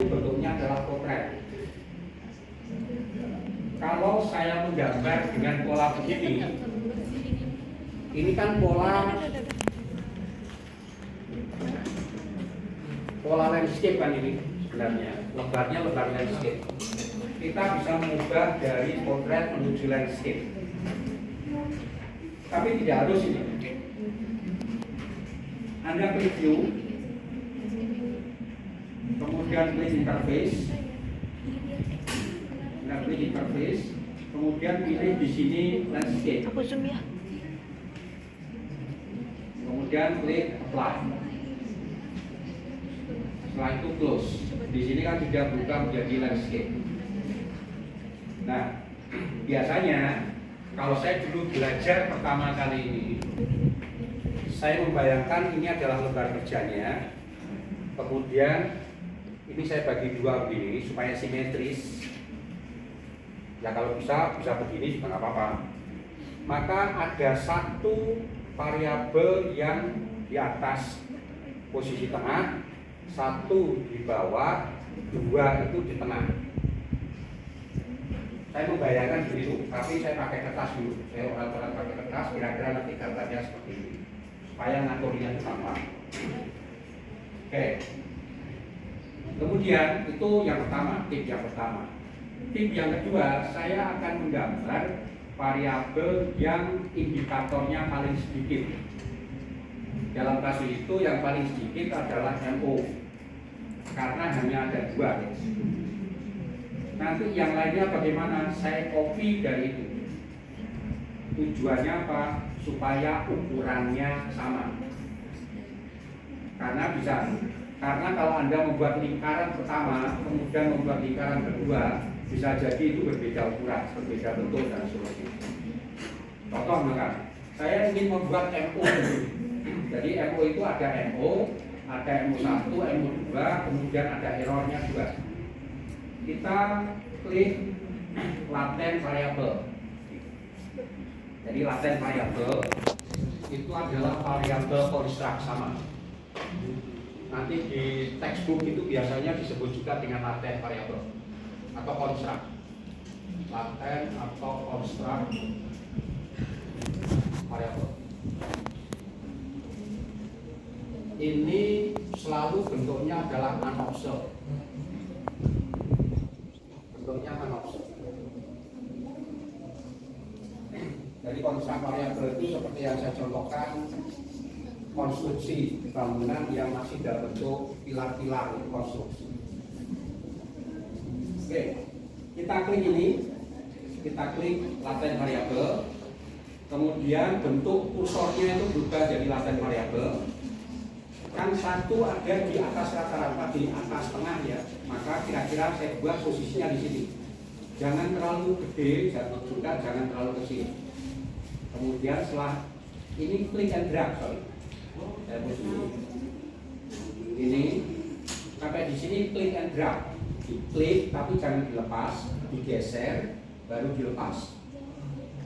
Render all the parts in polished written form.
bentuknya adalah potret. Kalau saya menggambar dengan pola begini, ini kan pola landscape kan ini sebenarnya, lebarnya lebar landscape. Kita bisa mengubah dari potret menuju landscape, tapi tidak harus ini. Anda klik view, kemudian klik interface, kemudian pilih di sini landscape. Aku zoom ya. Kemudian klik apply. Setelah itu close. Di sini kan sudah berubah menjadi landscape. Nah, biasanya kalau saya dulu belajar pertama kali ini, saya membayangkan ini adalah lembar kerjanya. Kemudian ini saya bagi dua begini supaya simetris. Ya kalau bisa begini juga nggak apa-apa. Maka ada satu variabel yang di atas posisi tengah, satu di bawah, dua itu di tengah. Saya membayangkan begitu, tapi saya pakai kertas dulu. Saya orang-orang pakai kertas, kira-kira nanti gambarnya seperti ini, supaya ngaturnya gampang. Oke. Kemudian itu yang pertama, tip yang pertama. Tip yang kedua, saya akan menggambar variabel yang indikatornya paling sedikit. Dalam kasus itu yang paling sedikit adalah MO, karena hanya ada dua. Nanti yang lainnya bagaimana? Saya copy dari itu. Tujuannya apa? Supaya ukurannya sama. Karena kalau Anda membuat lingkaran pertama, kemudian membuat lingkaran kedua, bisa jadi itu berbeda ukuran, berbeda bentuk dan seterusnya. Contoh misalkan, saya ingin membuat MO. Jadi MO itu ada MO, ada MO1, MO2, kemudian ada errornya juga. Kita klik laten variabel. Jadi laten variabel itu adalah variabel construct sama. Nanti di textbook itu biasanya disebut juga dengan laten variabel atau construct. Laten atau construct variabel. Ini selalu bentuknya adalah unobserved. Bentuknya unobserved. Jadi construct variabel itu seperti yang saya contohkan, konstruksi bangunan yang masih dalam bentuk pilar-pilar konstruksi. Oke, kita klik ini, kita klik laten variabel, kemudian bentuk kursornya itu berubah jadi laten variabel. Kan satu ada di atas rata-rata, di atas tengah ya, maka kira-kira saya buat posisinya di sini. Jangan terlalu gede, juga jangan terlalu kecil. Kemudian setelah ini klik and drag, saya push ini sampai di sini klik and drag, diklik tapi jangan dilepas, digeser baru dilepas.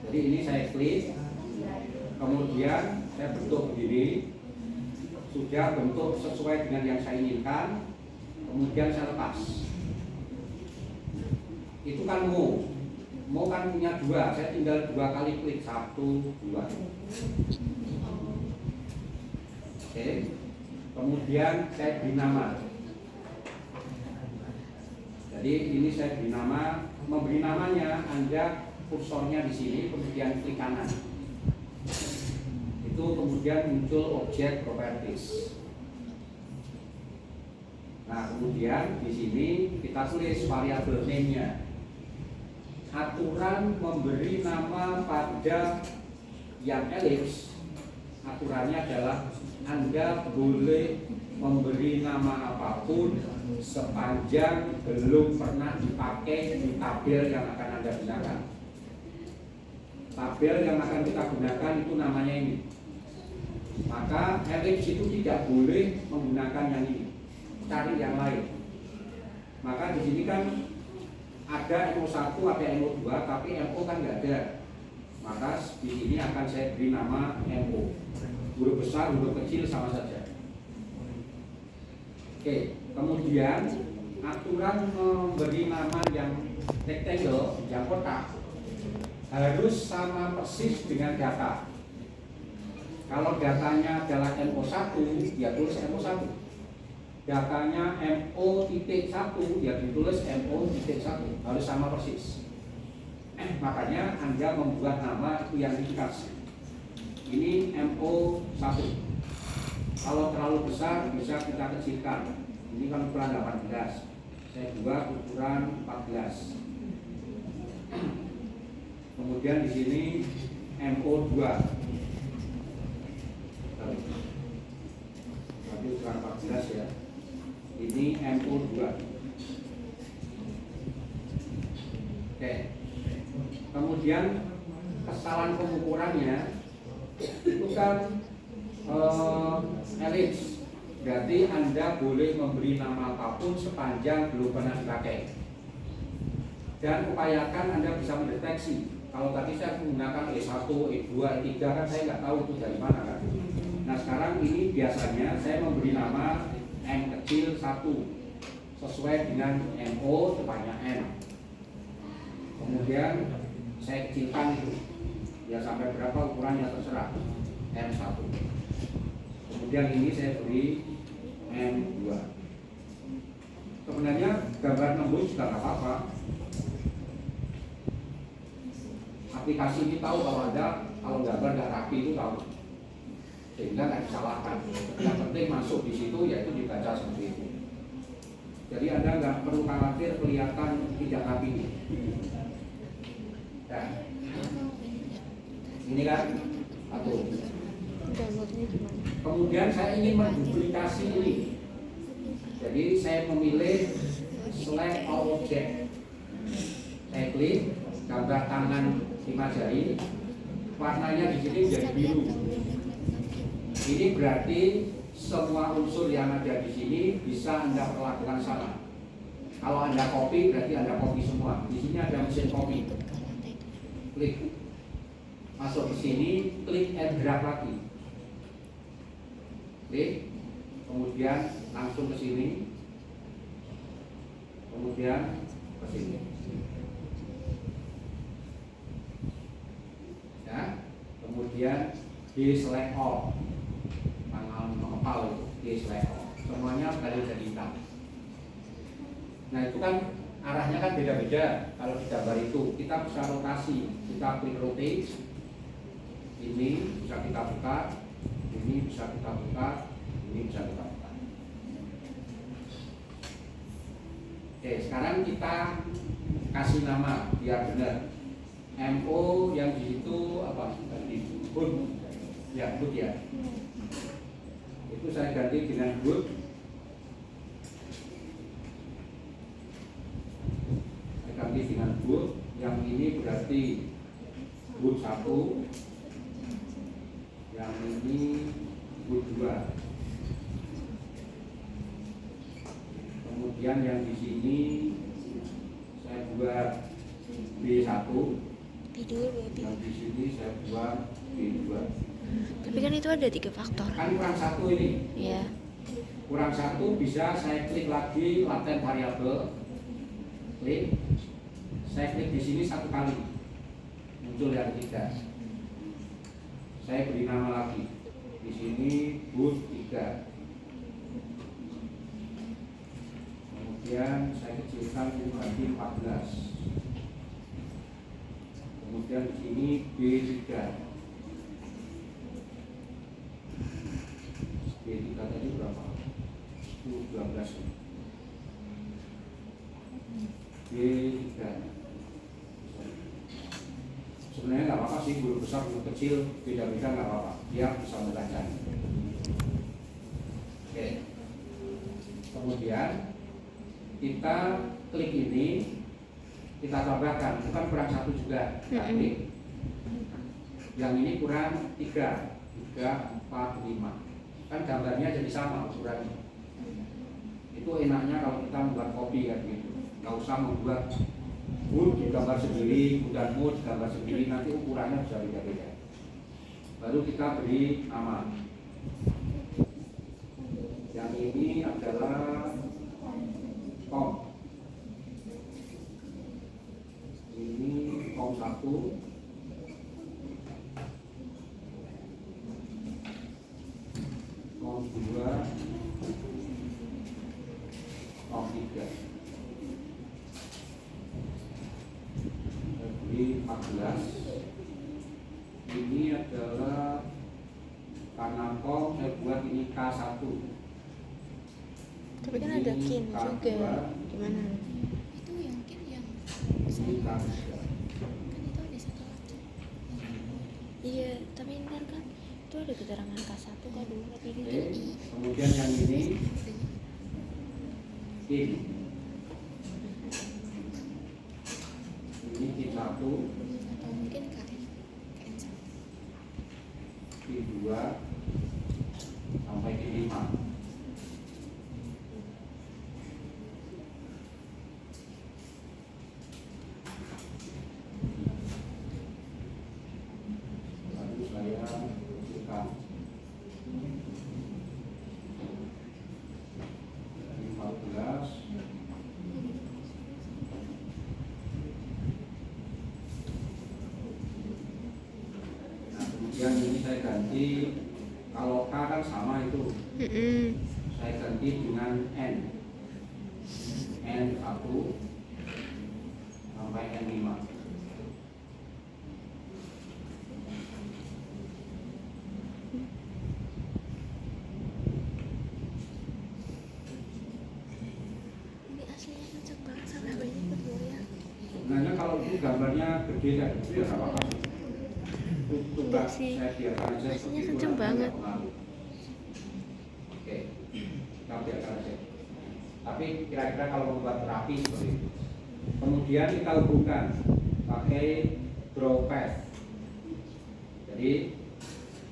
Jadi ini saya klik, kemudian saya bentuk begini, sudah bentuk sesuai dengan yang saya inginkan, kemudian saya lepas. Itu kan mau kan punya dua, saya tinggal dua kali klik, 1, 2. Oke, kemudian saya beri nama. Jadi ini saya beri nama, memberi namanya Anda kursornya di sini, kemudian klik kanan. Itu kemudian muncul objek properties. Nah, kemudian di sini kita tulis variabel name-nya. Aturan memberi nama pada yang elips, aturannya adalah Anda boleh memberi nama apapun sepanjang belum pernah dipakai di tabel yang akan Anda gunakan. Tabel yang akan kita gunakan itu namanya ini. Maka elips itu tidak boleh menggunakan yang ini, cari yang lain. Maka di sini kan ada MO1, ada MO2, tapi MO kan nggak ada. Maka di sini akan saya beri nama MO. Huruf besar, huruf kecil sama saja. Oke, kemudian aturan memberi nama yang rectangle, yang kotak, harus sama persis dengan data. Kalau datanya adalah MO1, ya tulis MO1. Datanya MO.1, ya ditulis MO.1. Harus sama persis. Makanya Anda membuat nama itu yang ringkas. Ini MO1. Kalau terlalu besar bisa kita kecilkan. Ini kan ukuran 18. Saya buat ukuran 14. Kemudian di sini MO2. Tapi ukuran 14 ya. Ini MO2. Oke. Kemudian kesalahan pengukurannya itu kan elips. Berarti Anda boleh memberi nama apapun sepanjang belum pernah dipakai. Dan upayakan Anda bisa mendeteksi. Kalau tadi saya menggunakan E1, E2, E3 kan saya nggak tahu itu dari mana kan. Nah sekarang ini biasanya saya memberi nama M kecil 1 sesuai dengan MO depannya M. Kemudian saya kecilkan itu ya sampai berapa ukurannya terserah M1. Kemudian ini saya beri M2. Sebenarnya gambar nembus juga nggak apa-apa. Aplikasi ini tahu kalau gambar nggak rapi itu tahu, sehingga nggak disalahkan. Yang penting masuk di situ yaitu dibaca seperti itu. Jadi Anda nggak perlu khawatir kelihatan tidak rapi. Nah, ini kan satu. Kemudian saya ingin menduplikasi ini. Jadi saya memilih select all object. Saya klik gambar tangan 5 jari. Warnanya di sini jadi biru. Ini berarti semua unsur yang ada di sini bisa Anda perlakukan sama. Kalau Anda copy berarti Anda copy semua. Di sini ada mesin copy. Klik. Masuk ke sini, klik and drag lagi. Klik, kemudian langsung ke sini, kemudian ke sini. Ya, kemudian di select all, tanggal mengepal itu di select all. Semuanya kali jadi hitam. Nah itu kan arahnya kan beda-beda. Kalau di gambar itu kita bisa rotasi, kita klik rotate. Ini bisa kita buka, ini bisa kita buka, ini bisa kita buka. Oke, sekarang kita kasih nama biar benar. MO yang di situ apa? Tadi good, ya good ya. Itu saya ganti dengan good. Saya ganti dengan good. Yang ini berarti good 1. Yang ini good 2. Kemudian yang di sini saya buat B1. Yang di sini saya buat B2. Tapi kan itu ada 3 faktor. Kan kurang 1 ini. Iya. Kurang 1 bisa saya klik lagi laten variabel. Klik. Saya klik di sini 1 kali. Muncul yang 3. Saya beri nama lagi. Di sini boot 3. Kemudian saya kecilkan menjadi 14. Kemudian di sini B3. B3 tadi berapa? 12. B3. Sebenarnya nggak apa-apa sih, guru besar, guru kecil, beda-beda nggak apa-apa. Dia bisa membaca. Oke. Kemudian kita klik ini, kita tambahkan, bukan kurang 1 juga. Klik. Yang ini kurang 3, 4, 5. Kan gambarnya jadi sama ukurannya. Itu enaknya kalau kita membuat kopi kan gitu. Nggak usah membuat mood di gambar sendiri, dan mood gambar sendiri, nanti ukurannya bisa beda-beda. Baru kita beri nama. Yang ini adalah Tom. 1, 2, 3. Jadi 14. Ini adalah karena kong saya buat ini K1. Tapi kan ada kin juga. Gimana? Itu yang kin yang Ini saya K3. kan itu ada satu lagi. Iya, tapi ini kan itu ada keterangan K1, K2, K3 Oke. gitu. Kemudian yang ini kin. Ini kin 1, Atau mungkin KN satu. kin 2 sampai kin 5. Lalu saya buka 14. Nah, kemudian ini saya ganti, kalau K kan sama itu, saya ganti dengan N. N1 sampai N5. Ini aslinya kenceng banget sama HP-nya ikut goyang. Sebenarnya kalau itu gambarnya gede dan itu ya nggak apa-apa. Coba Iya sih. saya biarkan aja Aslinya seperti itu, kenceng nanti banget. nggak pengaruh. Oke, kita biarkan aja. Tapi kira-kira kalau membuat rapi seperti itu. Kemudian kita hubungkan pakai draw path. Jadi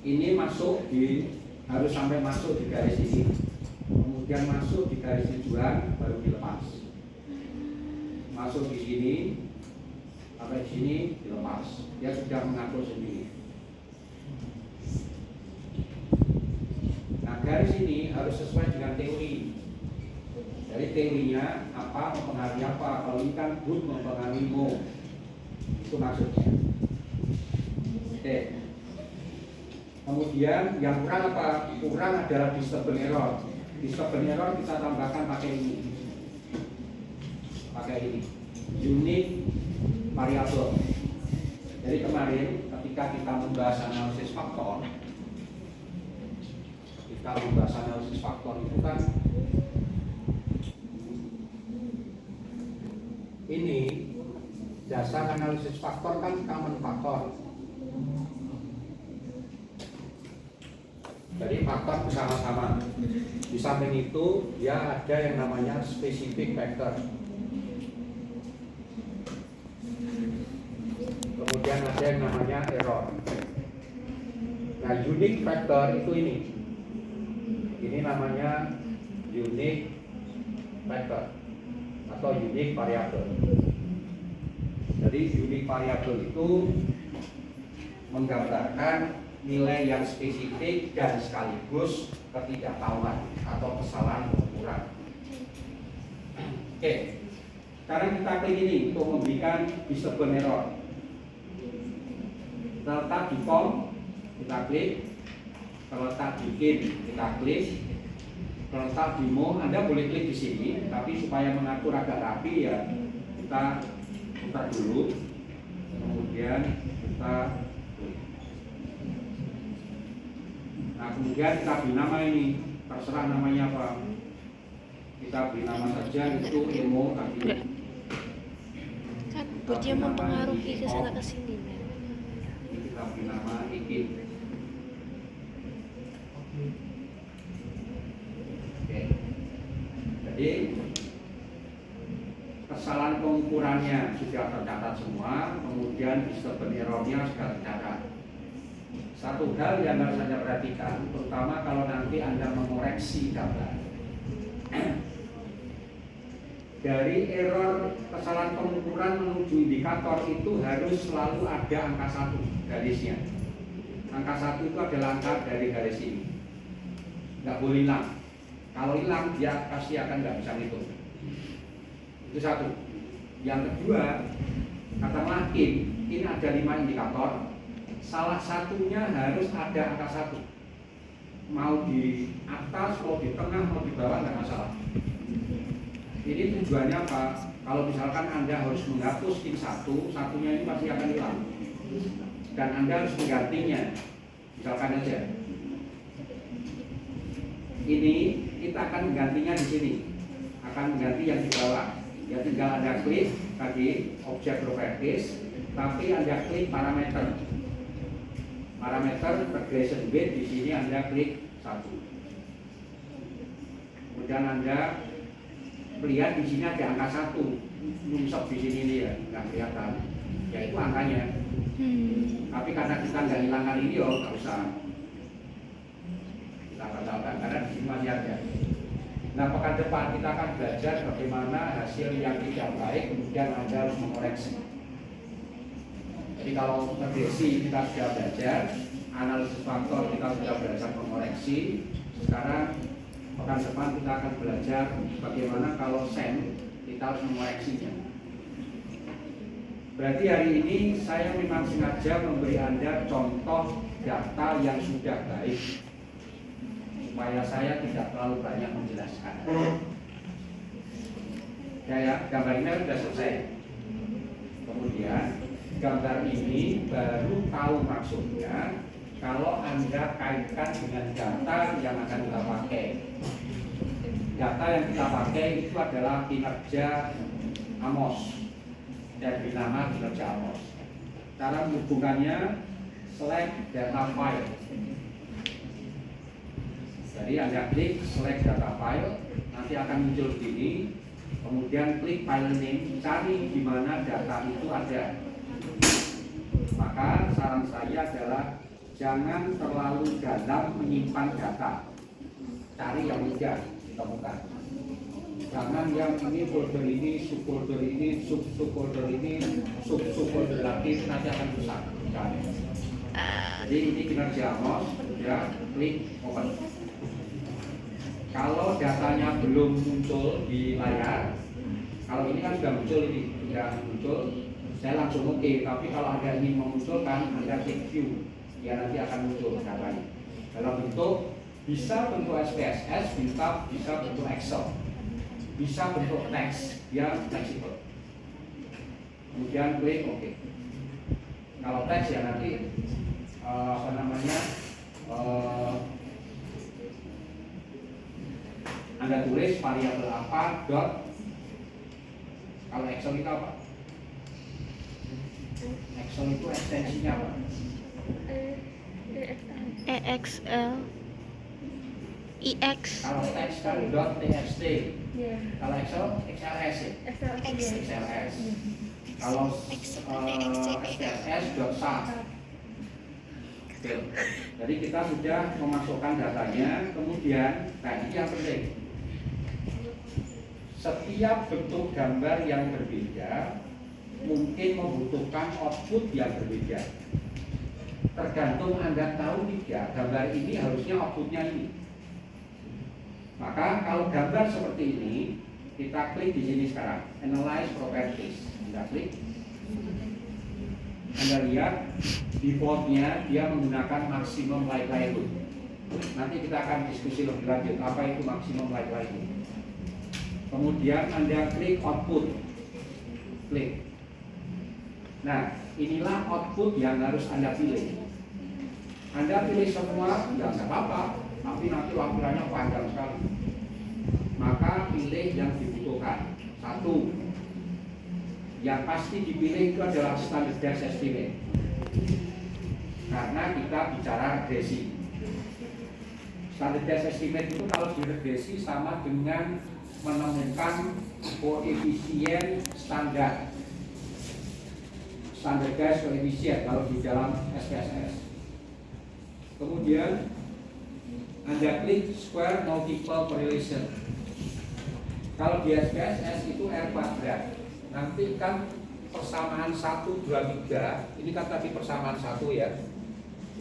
ini masuk di, harus sampai masuk di garis ini. Kemudian masuk di garis tujuan baru dilepas. Masuk di sini sampai sini dilepas. Dia sudah mengatur sendiri. Nah, garis ini harus sesuai dengan teori. Jadi teorinya apa, mempengaruhi apa. Kalau ini kan good mempengaruhi mo. Itu maksudnya. Oke. Kemudian yang kurang apa? Kurang adalah disturbance error. Disturbance error kita tambahkan pakai ini. Pakai ini. Unique variable. Jadi kemarin ketika kita membahas analisis faktor, itu kan ini dasar analisis faktor kan common faktor. Jadi faktor bersama-sama. Di samping itu dia ada yang namanya specific factor. Kemudian ada yang namanya error. Nah, unique factor itu ini. Ini namanya unique factor atau unique variable. Jadi unique variable itu menggambarkan nilai yang spesifik dan sekaligus ketidaktahuan atau kesalahan pengukuran. Oke, sekarang kita klik ini untuk memberikan disturbance error. Terletak di form, kita klik. Terletak di kin, kita klik. Terletak di mo, Anda boleh klik di sini, tapi supaya mengatur agak rapi ya kita putar dulu. Kemudian kita klik. Nah, kemudian kita beri nama ini, terserah namanya apa. Kita beri nama saja itu emo tadi. Kan buat dia mempengaruhi ke sana ke sini. Ini kita beri nama ikin. Oke. Jadi kesalahan pengukurannya sudah tercatat semua, kemudian disturbance error-nya sudah tercatat. Satu hal yang harus Anda perhatikan, terutama kalau nanti Anda mengoreksi gambar. Dari error kesalahan pengukuran menuju indikator itu harus selalu ada angka 1 garisnya. Angka 1 itu adalah angka dari garis ini. Nggak boleh hilang. Kalau hilang dia pasti akan nggak bisa ngitung. Itu satu. Yang kedua, Katakanlah ini ada 5 indikator, salah satunya harus ada angka 1. Mau di atas, mau di tengah, mau di bawah, nggak masalah. Ini tujuannya apa? Kalau misalkan Anda harus menghapus in 1, satunya ini pasti akan hilang. Dan Anda harus menggantinya. Misalkan aja, ini kita akan menggantinya di sini, akan mengganti yang di bawah. Ya tinggal Anda klik tadi objek properties, tapi Anda klik parameter. Parameter regression weight di sini Anda klik 1. Kemudian Anda lihat di sini ada angka 1 nyungsep di sini nih ya, nggak kelihatan. Ya itu angkanya. Tapi karena kita nggak hilangkan ini, oh nggak usah kita batalkan karena di sini masih ada. Nah, pekan depan kita akan belajar bagaimana hasil yang tidak baik kemudian Anda harus mengoreksi. Jadi kalau regresi kita sudah belajar, analisis faktor kita sudah belajar mengoreksi. Sekarang pekan depan kita akan belajar bagaimana kalau SEM kita harus mengoreksinya. Berarti hari ini saya memang sengaja memberi Anda contoh data yang sudah baik supaya saya tidak terlalu banyak menjelaskan. Ya, gambar ini sudah selesai. Kemudian gambar ini baru tahu maksudnya kalau Anda kaitkan dengan data yang akan kita pakai. Data yang kita pakai itu adalah kinerja Amos dan bernama kinerja Amos. Cara menghubungkannya select data file. Jadi Anda klik select data file, nanti akan muncul begini. Kemudian klik file name, cari di mana data itu ada. Maka saran saya adalah jangan terlalu dalam menyimpan data. Cari yang mudah ditemukan. Jangan yang ini folder ini, subfolder ini, subfolder ini, subfolder lagi, nanti akan rusak. Jadi ini kinerja Amos, ya klik open. Kalau datanya belum muncul di layar, kalau ini kan sudah muncul, ini sudah muncul, saya langsung oke. Tapi kalau Anda ingin memunculkan, Anda klik view, ya nanti akan muncul datanya. Dalam bentuk bisa bentuk SPSS, bisa bentuk Excel, bisa bentuk teks yang fleksibel. Kemudian klik oke. Kalau teks ya nanti Anda tulis variabel apa dot. Kalau Excel itu apa? Excel itu ekstensinya apa? EXL IX. Kalau teks kan dot txt. Kalau Excel XLS ya? XLS. Kalau XLS dot sum. Jadi kita sudah memasukkan datanya, kemudian nah ini yang penting. Setiap bentuk gambar yang berbeda mungkin membutuhkan output yang berbeda. Tergantung Anda tahu tidak, gambar ini harusnya outputnya ini. Maka kalau gambar seperti ini, kita klik di sini sekarang, Analyze Properties. Anda klik. Anda lihat defaultnya dia menggunakan maximum likelihood. Nanti kita akan diskusi lebih lanjut apa itu maximum likelihood. Kemudian Anda klik output, klik. Nah, inilah output yang harus Anda pilih. Anda pilih semua, ya nggak apa-apa, tapi nanti lampirannya panjang sekali. Maka pilih yang dibutuhkan. 1, yang pasti dipilih itu adalah standard desk estimate. Karena kita bicara regresi. Standard desk estimate itu kalau diregresi sama dengan menemukan koefisien standar desk koefisien kalau di dalam SPSS. Kemudian Anda klik square multiple correlation. Kalau di SPSS itu R kuadrat. Nanti kan persamaan 1, 2, 3. Ini kan tadi persamaan 1 ya.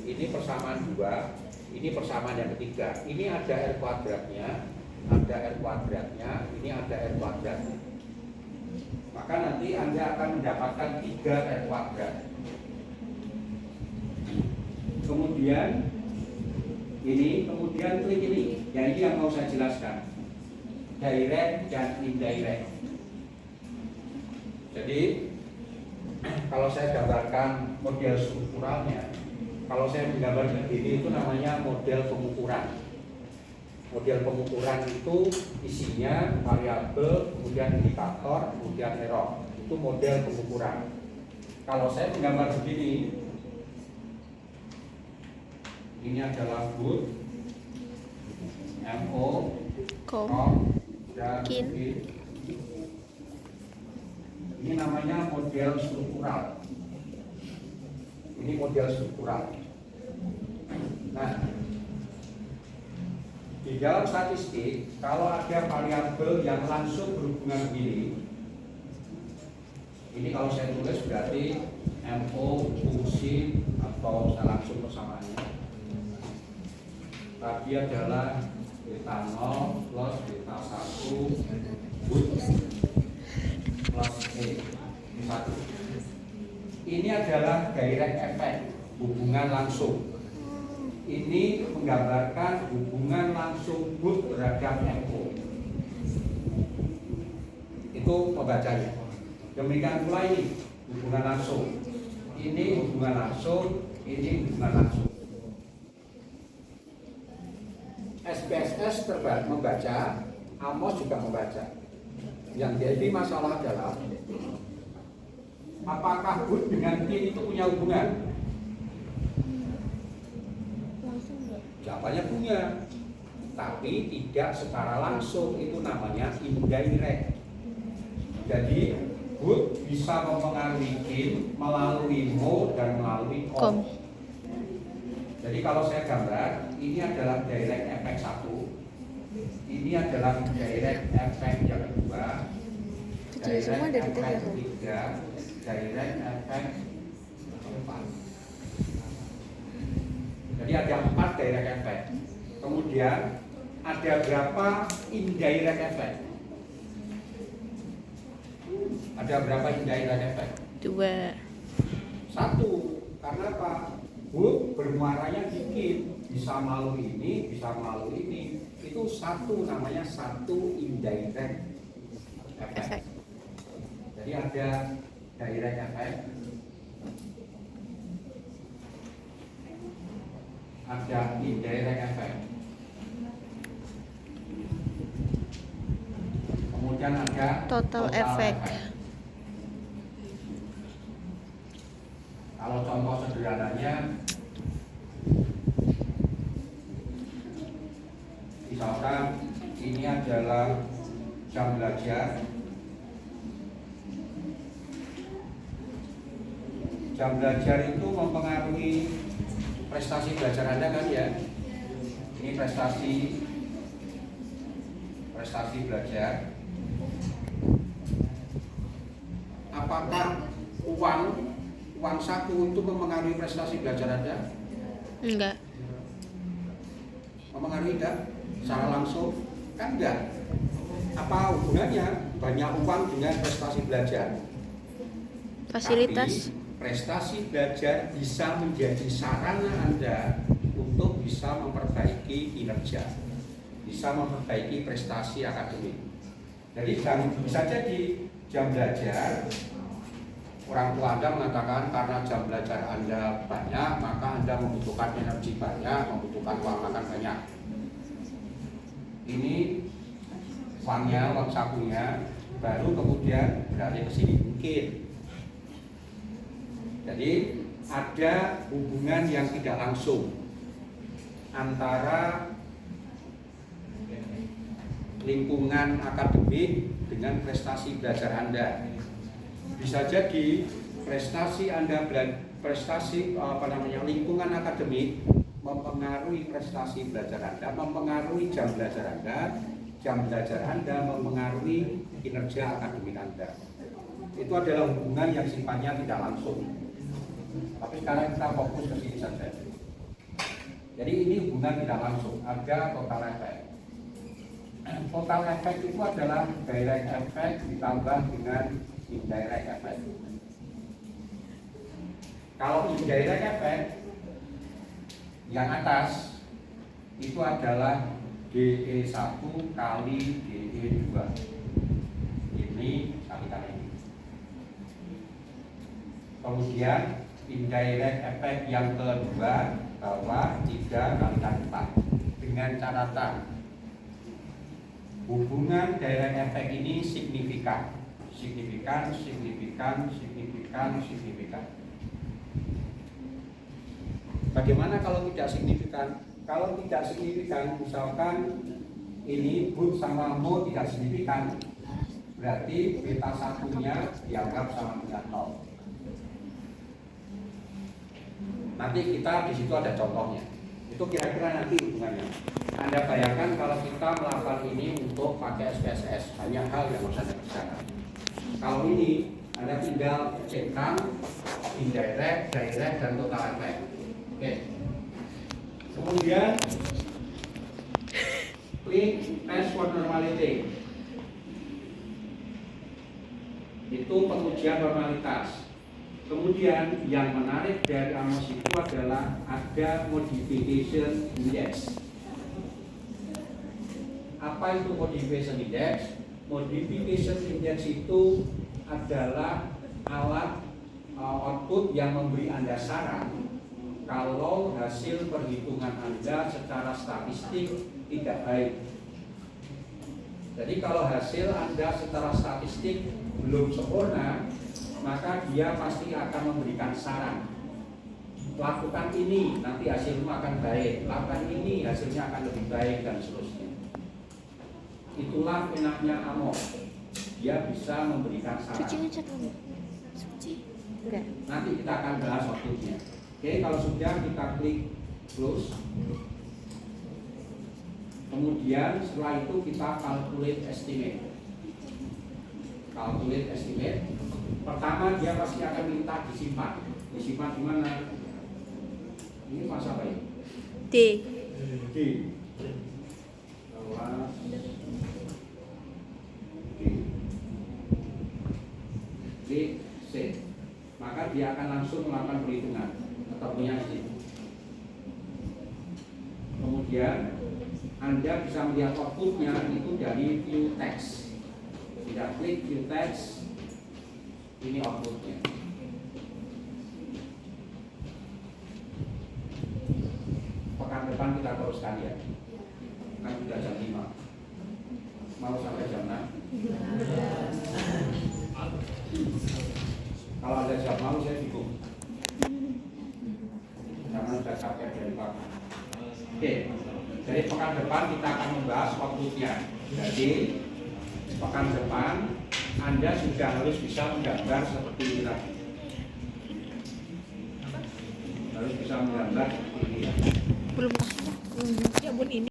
Ini persamaan 2. Ini persamaan yang ketiga. Ini ada R kuadratnya, ada R kuadratnya, ini ada R kuadratnya. maka nanti Anda akan mendapatkan 3 R kuadrat. Kemudian klik ini, yang mau saya jelaskan, direct dan indirect. Jadi kalau saya gambarkan model strukturalnya, kalau saya menggambarkan ini itu namanya model pengukuran. Model pengukuran itu isinya variabel, kemudian indikator, kemudian error. Itu model pengukuran. Kalau saya menggambar begini, ini adalah good, MO, com, dan Kin. kin. Ini namanya model struktural. Ini model struktural. Nah, di dalam statistik, kalau ada variabel yang langsung berhubungan begini, ini kalau saya tulis berarti MO fungsi atau saya langsung persamaannya. Tadi adalah beta 0 plus beta 1 good plus E 1. Ini adalah direct effect, hubungan langsung. Ini menggambarkan hubungan langsung good terhadap MO. Itu pembacanya. Demikian pula ini hubungan langsung. Ini hubungan langsung, ini hubungan langsung. SPSS membaca, Amos juga membaca. Yang jadi masalah adalah apakah good dengan kin itu punya hubungan? Jawabannya punya, tapi tidak secara langsung. Itu namanya indirect. Jadi good bisa mempengaruhi kin melalui mo dan melalui com. Jadi kalau saya gambar, ini adalah direct effect 1, ini adalah direct effect yang kedua, direct effect ketiga, direct effect keempat. Jadi ada 4 direct effect. Kemudian ada berapa indirect effect? Ada berapa indirect effect? 2. 1. Karena apa? Good bermuaranya dikit, bisa melalui ini, bisa melalui ini. Itu 1, namanya 1 indirect effect. Jadi ada direct effect, ada indirect effect, kemudian ada Total effect. Kalau contoh sederhananya, misalkan ini adalah jam belajar. Jam belajar itu mempengaruhi prestasi belajar Anda kan ya? Ini prestasi belajar. Apakah uang saku itu mempengaruhi prestasi belajar Anda? Enggak. Mempengaruhi enggak? Secara langsung? Kan enggak. Apa hubungannya banyak uang dengan prestasi belajar? Fasilitas. Tapi prestasi belajar bisa menjadi sarana Anda untuk bisa memperbaiki kinerja, bisa memperbaiki prestasi akademik. Jadi bisa jadi jam belajar, orang tua Anda mengatakan karena jam belajar Anda banyak, maka Anda membutuhkan energi banyak, membutuhkan uang makan banyak. Ini uangnya, uang sakunya, baru kemudian beralih ke sini mungkin. Jadi ada hubungan yang tidak langsung antara lingkungan akademik dengan prestasi belajar Anda. Bisa jadi lingkungan akademik mempengaruhi prestasi belajar Anda, mempengaruhi jam belajar Anda, jam belajar Anda mempengaruhi kinerja akademik Anda. Itu adalah hubungan yang sifatnya tidak langsung. Tapi sekarang kita fokus ke sini saja. Jadi ini hubungan tidak langsung, ada total effect. Total effect itu adalah direct effect ditambah dengan indirect effect. Kalau indirect effect yang atas itu adalah DE1 kali DE2. Ini kalikan ini. Kemudian indirect effect yang kedua bahwa 3 kalikan 4 dengan catatan hubungan direct effect ini signifikan. Bagaimana kalau tidak signifikan? Kalau tidak signifikan, misalkan ini boot sama mo tidak signifikan, berarti beta satunya dianggap sama dengan 0. Nanti kita di situ ada contohnya. Itu kira-kira nanti hubungannya. Anda bayangkan kalau kita melakukan ini untuk pakai SPSS, banyak hal yang harus Anda kerjakan. Kalau ini Anda tinggal cekkan indirect, direct, dan total effect. Oke. Kemudian klik test for normality. Itu pengujian normalitas. Kemudian yang menarik dari AMOS itu adalah ada modification index. Apa itu modification index? Modification index itu adalah alat output yang memberi Anda saran kalau hasil perhitungan Anda secara statistik tidak baik. Jadi kalau hasil Anda secara statistik belum sempurna, maka dia pasti akan memberikan saran. Lakukan ini, nanti hasilmu akan baik. Lakukan ini, hasilnya akan lebih baik, dan seterusnya. Itulah enaknya AMOS. Dia bisa memberikan Cuci saran. ngecat kamu? Suci. Enggak. Nanti kita akan bahas waktunya. Oke, kalau sudah kita klik close. Kemudian setelah itu kita calculate estimate. Calculate estimate. Pertama dia pasti akan minta disimpan. Disimpan di mana? Ini masa apa ini? D. D. Bahwa D. Klik C. Maka dia akan langsung melakukan perhitungan atau penyajian. Kemudian Anda bisa melihat outputnya itu dari view text. Tidak klik view text, ini outputnya. Pekan depan kita teruskan ya. Kan sudah jam 5. Mau sampai jam 6? Kalau ada jam mau saya bingung. Karena sudah capek dari pagi. Oke. Jadi pekan depan kita akan membahas outputnya. Jadi pekan depan Anda sudah harus bisa menggambar seperti ini tadi. Harus bisa menggambar seperti ini. Belum. Ya bun ini.